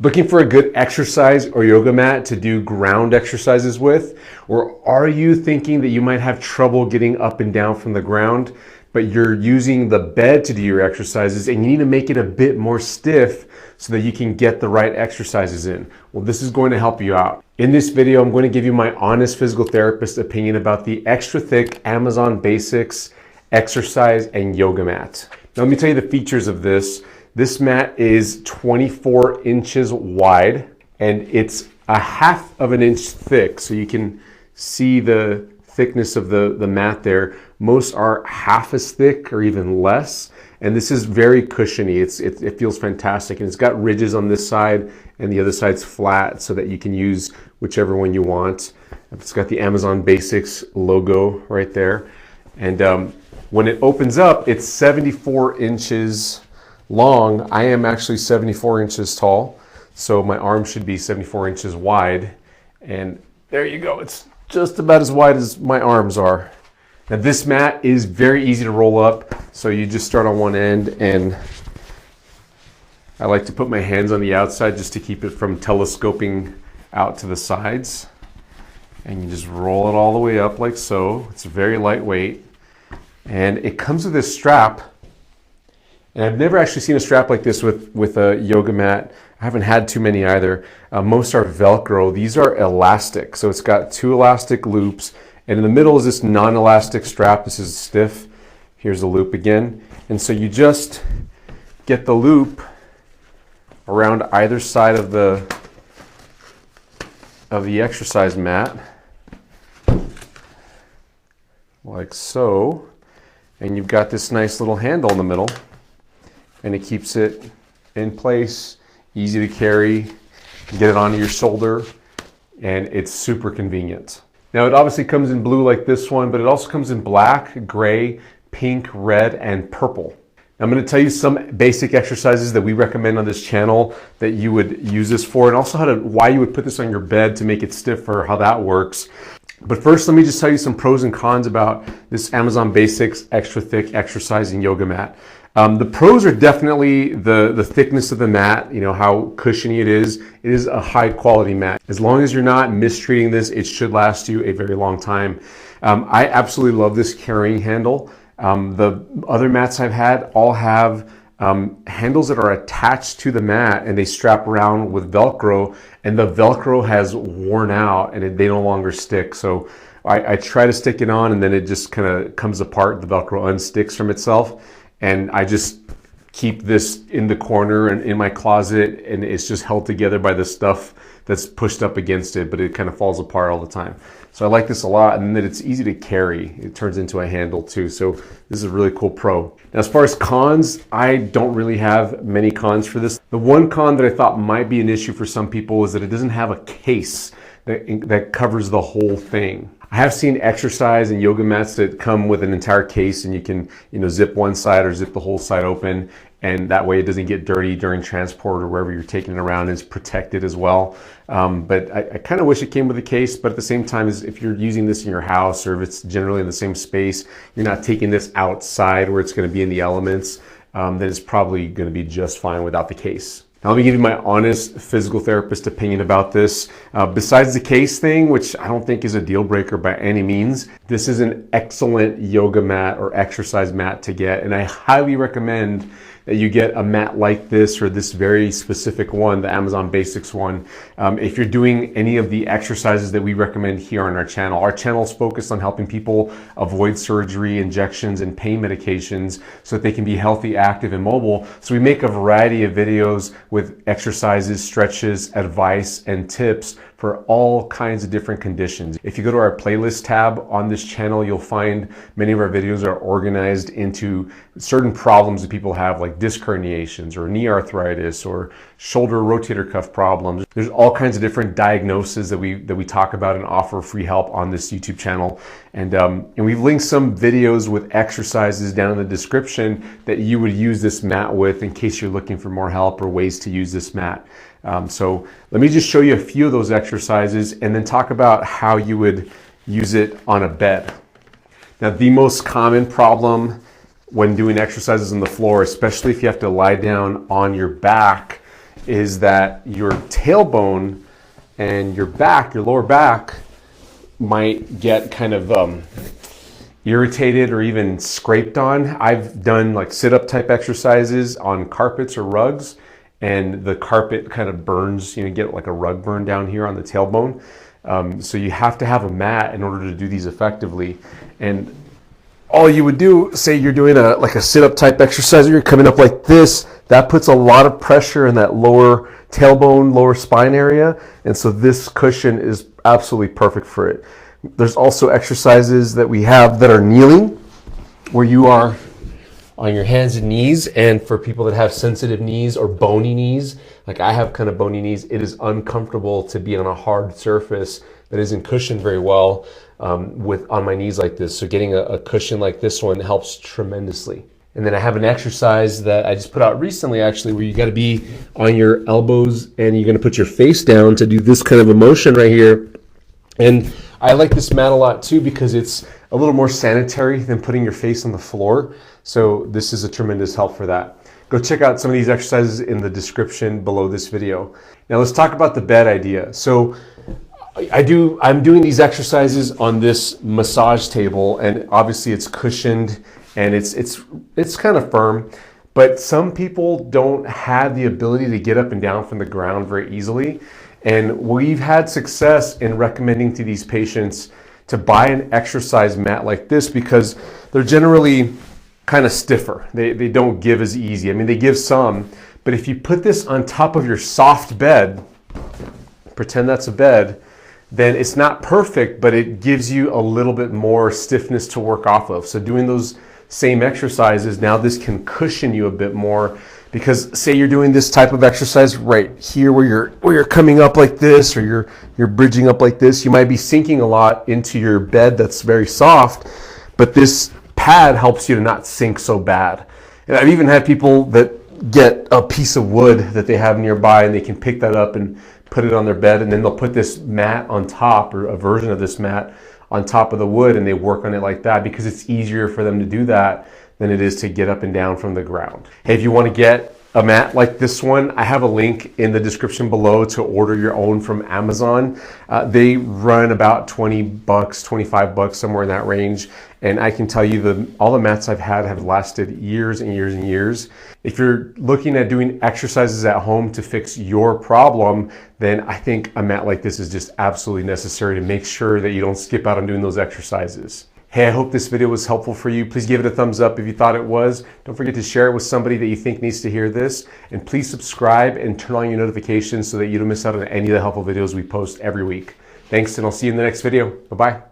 Looking for a good exercise or yoga mat to do ground exercises with? Or are you thinking that you might have trouble getting up and down from the ground, but you're using the bed to do your exercises and you need to make it a bit more stiff so that you can get the right exercises in? Well, this is going to help you out. In this video, I'm going to give you my honest physical therapist opinion about the extra thick Amazon Basics exercise and yoga mat. Now, let me tell you the features of this. This mat is 24 inches wide and it's a half of an inch thick. So you can see the thickness of the mat there. Most are half as thick or even less. And this is very cushiony. It feels fantastic. And it's got ridges on this side and the other side's flat so that you can use whichever one you want. It's got the Amazon Basics logo right there. And when it opens up, it's 74 inches long. I am actually 74 inches tall, so my arm should be 74 inches wide. And there you go. It's just about as wide as my arms are. Now this mat is very easy to roll up. So you just start on one end, and I like to put my hands on the outside just to keep it from telescoping out to the sides. And you just roll it all the way up like so. It's very lightweight. And it comes with this strap. And I've never actually seen a strap like this with a yoga mat. I haven't had too many either. Most are Velcro. These are elastic. So it's got two elastic loops. And in the middle is this non-elastic strap. This is stiff. Here's the loop again. And so you just get the loop around either side of the exercise mat. Like so. And you've got this nice little handle in the middle. And it keeps it in place, easy to carry, get it onto your shoulder, and it's super convenient. Now it obviously comes in blue like this one, but it also comes in black, gray, pink, red, and purple. Now, I'm going to tell you some basic exercises that we recommend on this channel that you would use this for, and also why you would put this on your bed to make it stiffer, how that works. But first, let me just tell you some pros and cons about this Amazon Basics extra thick exercise and yoga mat. The pros are definitely the thickness of the mat, you know, how cushiony it is. It is a high quality mat. As long as you're not mistreating this, it should last you a very long time. I absolutely love this carrying handle. The other mats I've had all have handles that are attached to the mat and they strap around with Velcro, and the Velcro has worn out and they no longer stick. So I try to stick it on and then it just kind of comes apart. The Velcro unsticks from itself. And I just keep this in the corner and in my closet, and it's just held together by the stuff that's pushed up against it, but it kind of falls apart all the time. So I like this a lot, and that it's easy to carry. It turns into a handle too. So this is a really cool pro. Now, as far as cons, I don't really have many cons for this. The one con that I thought might be an issue for some people is that it doesn't have a case that covers the whole thing. I have seen exercise and yoga mats that come with an entire case, and you can, zip one side or zip the whole side open, and that way it doesn't get dirty during transport or wherever you're taking it around. It's protected as well. But I kind of wish it came with a case, but at the same time, if you're using this in your house or if it's generally in the same space, you're not taking this outside where it's going to be in the elements, then it's probably going to be just fine without the case. Now, let me give you my honest physical therapist opinion about this. Besides the case thing, which I don't think is a deal breaker by any means, this is an excellent yoga mat or exercise mat to get. And I highly recommend that you get a mat like this or this very specific one, the Amazon Basics one, if you're doing any of the exercises that we recommend here on our channel. Our channel is focused on helping people avoid surgery, injections, and pain medications so that they can be healthy, active, and mobile. So we make a variety of videos with exercises, stretches, advice, and tips for all kinds of different conditions. If you go to our playlist tab on this channel, you'll find many of our videos are organized into certain problems that people have, like disc herniations or knee arthritis or shoulder rotator cuff problems. There's all kinds of different diagnoses that we talk about and offer free help on this YouTube channel. And we've linked some videos with exercises down in the description that you would use this mat with in case you're looking for more help or ways to use this mat. So let me just show you a few of those exercises and then talk about how you would use it on a bed. Now, the most common problem when doing exercises on the floor, especially if you have to lie down on your back, is that your tailbone and your back, your lower back, might get kind of irritated or even scraped on. I've done like sit-up type exercises on carpets or rugs, and the carpet kind of burns, you get like a rug burn down here on the tailbone. So you have to have a mat in order to do these effectively. And all you would do, say you're doing like a sit-up type exercise, or you're coming up like this, that puts a lot of pressure in that lower tailbone, lower spine area. And so this cushion is absolutely perfect for it. There's also exercises that we have that are kneeling, where you are on your hands and knees. And for people that have sensitive knees or bony knees, like I have kind of bony knees, it is uncomfortable to be on a hard surface that isn't cushioned very well on my knees like this. So getting a cushion like this one helps tremendously. And then I have an exercise that I just put out recently, actually, where you got to be on your elbows and you're going to put your face down to do this kind of a motion right here. And I like this mat a lot too, because it's a little more sanitary than putting your face on the floor. So this is a tremendous help for that. Go check out some of these exercises in the description below this video. Now let's talk about the bed idea. So I'm doing these exercises on this massage table, and obviously it's cushioned and it's kind of firm, but some people don't have the ability to get up and down from the ground very easily. And we've had success in recommending to these patients to buy an exercise mat like this, because they're generally kind of stiffer. They don't give as easy. I mean, they give some, but if you put this on top of your soft bed, pretend that's a bed, then it's not perfect, but it gives you a little bit more stiffness to work off of. So doing those same exercises, now this can cushion you a bit more, because say you're doing this type of exercise right here where you're coming up like this, or you're bridging up like this, you might be sinking a lot into your bed that's very soft, but this pad helps you to not sink so bad. And I've even had people that get a piece of wood that they have nearby, and they can pick that up and put it on their bed, and then they'll put this mat on top, or a version of this mat on top of the wood, and they work on it like that, because it's easier for them to do that than it is to get up and down from the ground. Hey, if you want to get a mat like this one, I have a link in the description below to order your own from Amazon. They run about 20 bucks, 25 bucks, somewhere in that range. And I can tell you all the mats I've had have lasted years and years and years. If you're looking at doing exercises at home to fix your problem, then I think a mat like this is just absolutely necessary to make sure that you don't skip out on doing those exercises. Hey, I hope this video was helpful for you. Please give it a thumbs up if you thought it was. Don't forget to share it with somebody that you think needs to hear this. And please subscribe and turn on your notifications so that you don't miss out on any of the helpful videos we post every week. Thanks, and I'll see you in the next video. Bye-bye.